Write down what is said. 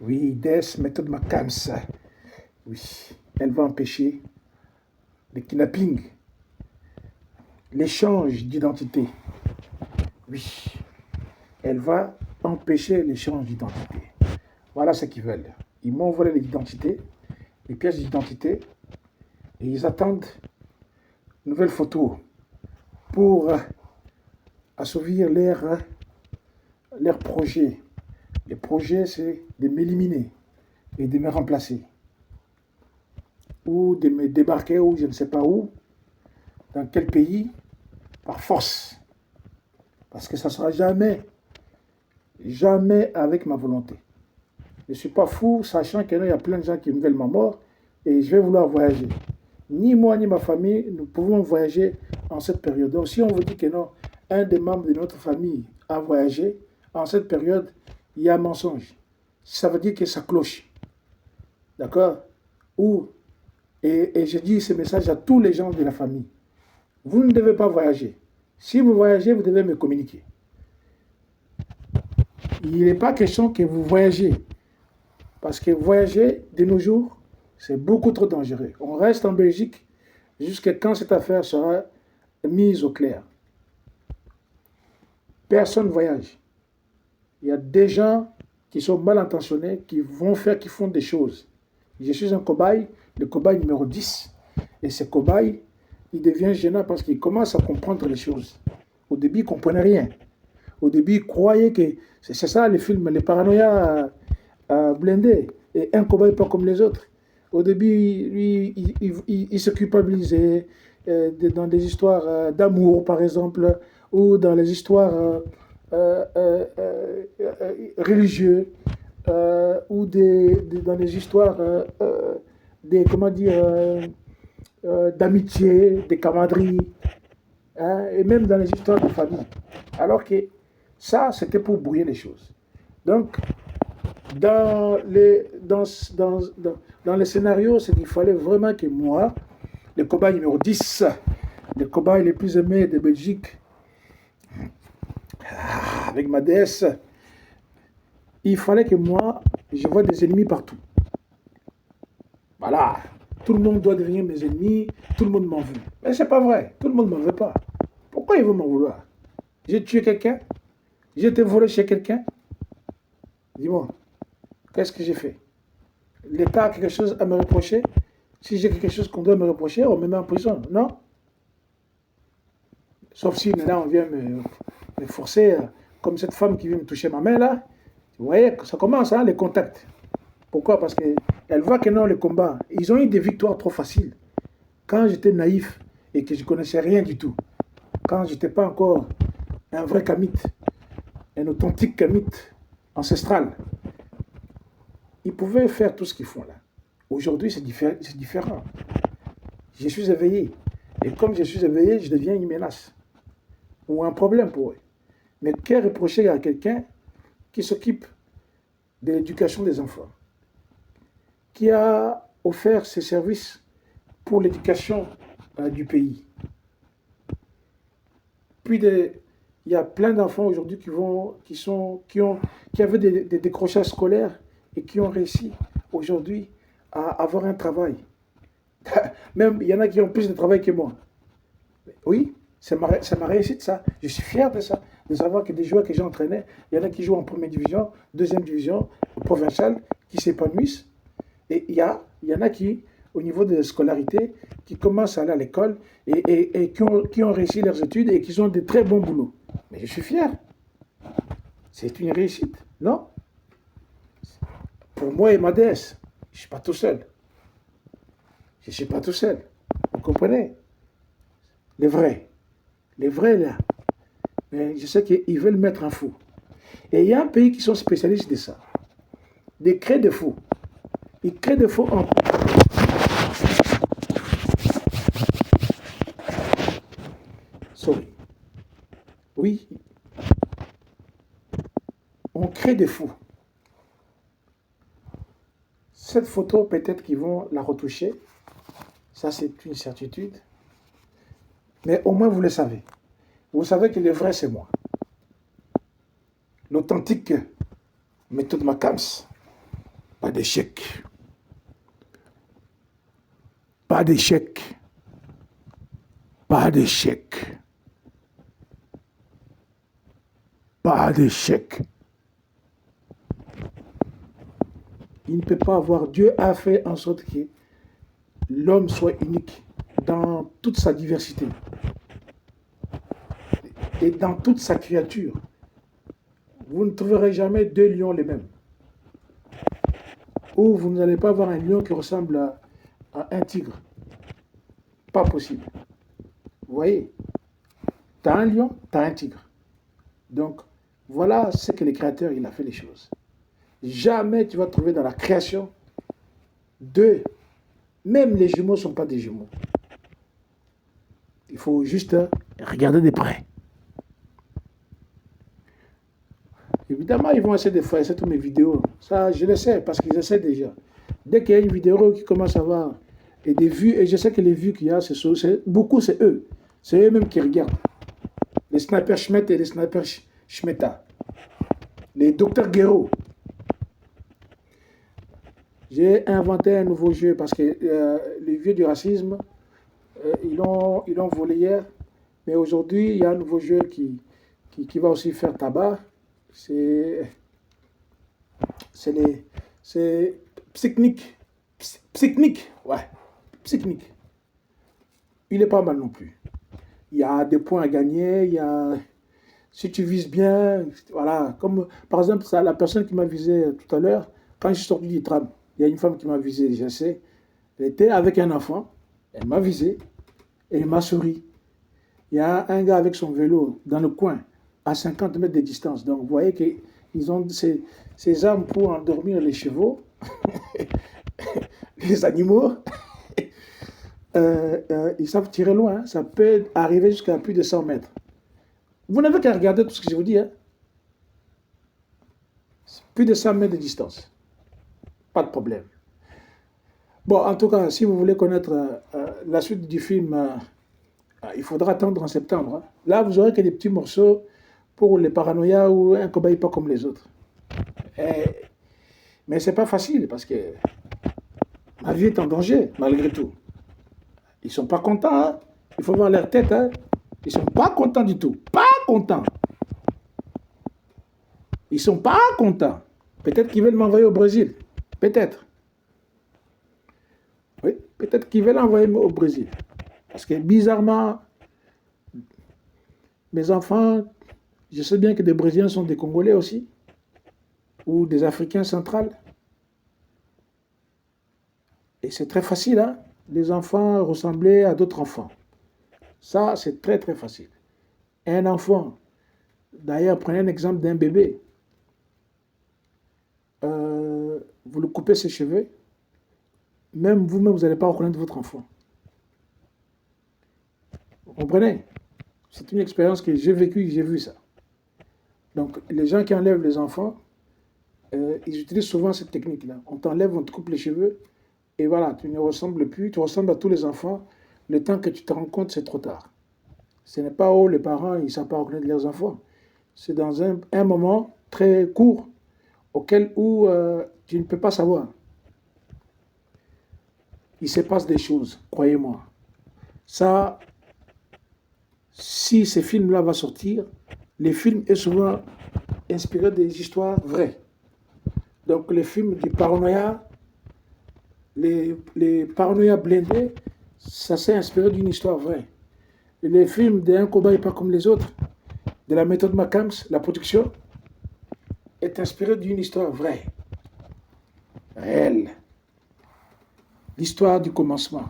Oui, Des méthode McCams. Oui, elle va empêcher le kidnapping, l'échange d'identité. Oui, elle va empêcher l'échange d'identité. Voilà ce qu'ils veulent. Ils m'ont volé l'identité, les pièces d'identité, et ils attendent une nouvelle photo pour assouvir leur projet. Le projet, c'est de m'éliminer et de me remplacer. Ou de me débarquer ou je ne sais pas où, dans quel pays, par force. Parce que ça ne sera jamais, jamais avec ma volonté. Je ne suis pas fou, sachant qu'il y a plein de gens qui me veulent ma mort et je vais vouloir voyager. Ni moi ni ma famille, nous pouvons voyager en cette période. Donc si on vous dit que non, un des membres de notre famille a voyagé, en cette période, il y a un mensonge. Ça veut dire que ça cloche. D'accord? Ou, et je dis ce message à tous les gens de la famille. Vous ne devez pas voyager. Si vous voyagez, vous devez me communiquer. Il n'est pas question que vous voyagez. Parce que voyager de nos jours, c'est beaucoup trop dangereux. On reste en Belgique jusqu'à quand cette affaire sera mise au clair. Personne ne voyage. Il y a des gens qui sont mal intentionnés, qui font des choses. Je suis un cobaye, le cobaye numéro 10. Et ce cobaye, il devient gênant parce qu'il commence à comprendre les choses. Au début, il ne comprenait rien. Au début, il croyait que c'est ça le film, les paranoïas blindés. Et un cobaye pas comme les autres. Au début, lui, il se culpabilisait dans des histoires d'amour, par exemple, ou dans les histoires religieuses, ou dans les histoires comment dire, d'amitié, de camaraderie, hein, et même dans les histoires de famille. Alors que ça, c'était pour brouiller les choses. Donc, dans les scénarios, c'est qu'il fallait vraiment que moi, le cobaye numéro 10, le cobaye le plus aimé de Belgique, avec ma déesse, il fallait que moi, je vois des ennemis partout. Voilà. Tout le monde doit devenir mes ennemis, tout le monde m'en veut. Mais c'est pas vrai, tout le monde m'en veut pas. Pourquoi ils vont m'en vouloir? J'ai tué quelqu'un? J'ai été volé chez quelqu'un? Dis-moi, qu'est-ce que j'ai fait? L'État a quelque chose à me reprocher? Si j'ai quelque chose qu'on doit me reprocher, on me met en prison, non? Sauf si maintenant on vient me forcer, comme cette femme qui vient me toucher ma main là. Vous voyez, ça commence, hein, les contacts. Pourquoi? Parce qu'elle voit que non, les combats, ils ont eu des victoires trop faciles. Quand j'étais naïf et que je ne connaissais rien du tout, quand je n'étais pas encore un vrai kamite, un authentique kamite ancestral, ils pouvaient faire tout ce qu'ils font là. Aujourd'hui, c'est différent. Je suis éveillé. Et comme je suis éveillé, je deviens une menace ou un problème pour eux. Mais qu'est reprocher à quelqu'un qui s'occupe de l'éducation des enfants, qui a offert ses services pour l'éducation du pays. Puis il y a plein d'enfants aujourd'hui qui avaient des décrochages scolaires et qui ont réussi aujourd'hui à avoir un travail. Même il y en a qui ont plus de travail que moi. Oui, c'est ma réussite ça. Je suis fier de ça, de savoir que des joueurs que j'ai entraînés, il y en a qui jouent en première division, deuxième division, provinciale, qui s'épanouissent. Et il y en a qui, au niveau de la scolarité, qui commencent à aller à l'école et qui ont réussi leurs études et qui ont de très bons boulots. Mais je suis fier. C'est une réussite, non? Pour moi et ma déesse, je ne suis pas tout seul. Je ne suis pas tout seul. Vous comprenez? Les vrais. Les vrais, là. Mais je sais qu'ils veulent mettre un fou. Et il y a un pays qui sont spécialistes de ça. Des créés de fous. Ils créent des faux en... Sorry. Oui. On crée des fous. Cette photo, peut-être qu'ils vont la retoucher. Ça, c'est une certitude. Mais au moins, vous le savez. Vous savez que le vrai, c'est moi. L'authentique méthode McCams. Pas d'échec. Pas d'échec. Pas d'échec. Pas d'échec. Il ne peut pas avoir. Dieu a fait en sorte que l'homme soit unique dans toute sa diversité et dans toute sa créature. Vous ne trouverez jamais deux lions les mêmes. Ou vous n'allez pas avoir un lion qui ressemble à un tigre. Pas possible. Vous voyez, tu as un lion, tu as un tigre. Donc, voilà ce que le Créateur, il a fait les choses. Jamais tu vas trouver dans la création deux. Même les jumeaux ne sont pas des jumeaux. Il faut juste regarder de près. Évidemment, ils vont essayer de faire toutes mes vidéos. Ça, je le sais, parce qu'ils essaient déjà. Dès qu'il y a une vidéo qui commence à avoir et des vues, et je sais que les vues qu'il y a, beaucoup, c'est eux. C'est eux-mêmes qui regardent. Les snipers Schmitt et les snipers Schmetta. Les docteurs Guéraud. J'ai inventé un nouveau jeu parce que les vieux du racisme, ils l'ont volé hier. Mais aujourd'hui, il y a un nouveau jeu qui va aussi faire tabac. C'est Psychnic. Psychnic, ouais. Psychnic. Il n'est pas mal non plus. Il y a des points à gagner, si tu vises bien, voilà. Comme par exemple, ça, la personne qui m'a visé tout à l'heure, quand je suis sorti du tram, il y a une femme qui m'a visé, je sais. Elle était avec un enfant, elle m'a visé et elle m'a souri. Il y a un gars avec son vélo dans le coin, à 50 mètres de distance. Donc vous voyez qu'ils ont ces armes pour endormir les chevaux, les animaux. Ils savent tirer loin, ça peut arriver jusqu'à plus de 100 mètres. Vous n'avez qu'à regarder tout ce que je vous dis. Hein. Plus de 100 mètres de distance. Pas de problème. Bon, en tout cas, si vous voulez connaître la suite du film, il faudra attendre en septembre. Hein. Là, vous aurez que des petits morceaux pour les paranoïas ou un cobaye pas comme les autres. Mais c'est pas facile parce que ma vie est en danger, malgré tout. Ils sont pas contents. Hein. Il faut voir leur tête. Hein. Ils sont pas contents du tout. Pas contents. Ils sont pas contents. Peut-être qu'ils veulent m'envoyer au Brésil. Peut-être. Oui, peut-être qu'ils veulent envoyer au Brésil. Parce que bizarrement, mes enfants, je sais bien que des Brésiliens sont des Congolais aussi, ou des Africains centrales. Et c'est très facile, hein, les enfants ressembler à d'autres enfants. Ça, c'est très très facile. Un enfant, d'ailleurs, prenez un exemple d'un bébé. Vous le coupez ses cheveux, même vous-même, vous n'allez pas reconnaître votre enfant. Vous comprenez? C'est une expérience que j'ai vécue, j'ai vu ça. Donc, les gens qui enlèvent les enfants, ils utilisent souvent cette technique-là. On t'enlève, on te coupe les cheveux, et voilà, tu ne ressembles plus, tu ressembles à tous les enfants. Le temps que tu te rends compte, c'est trop tard. Ce n'est pas où les parents, ils ne savent pas reconnaître leurs enfants. C'est dans un moment très court, auquel où tu ne peux pas savoir. Il se passe des choses, croyez-moi. Ça, si ces films-là vont sortir, les films sont souvent inspirés des histoires vraies. Donc les films du paranoïa, les paranoïas blindés, ça s'est inspiré d'une histoire vraie. Et les films d'un cobaye pas comme les autres, de la méthode McCams, la production, est inspiré d'une histoire vraie, réelle. L'histoire du commencement.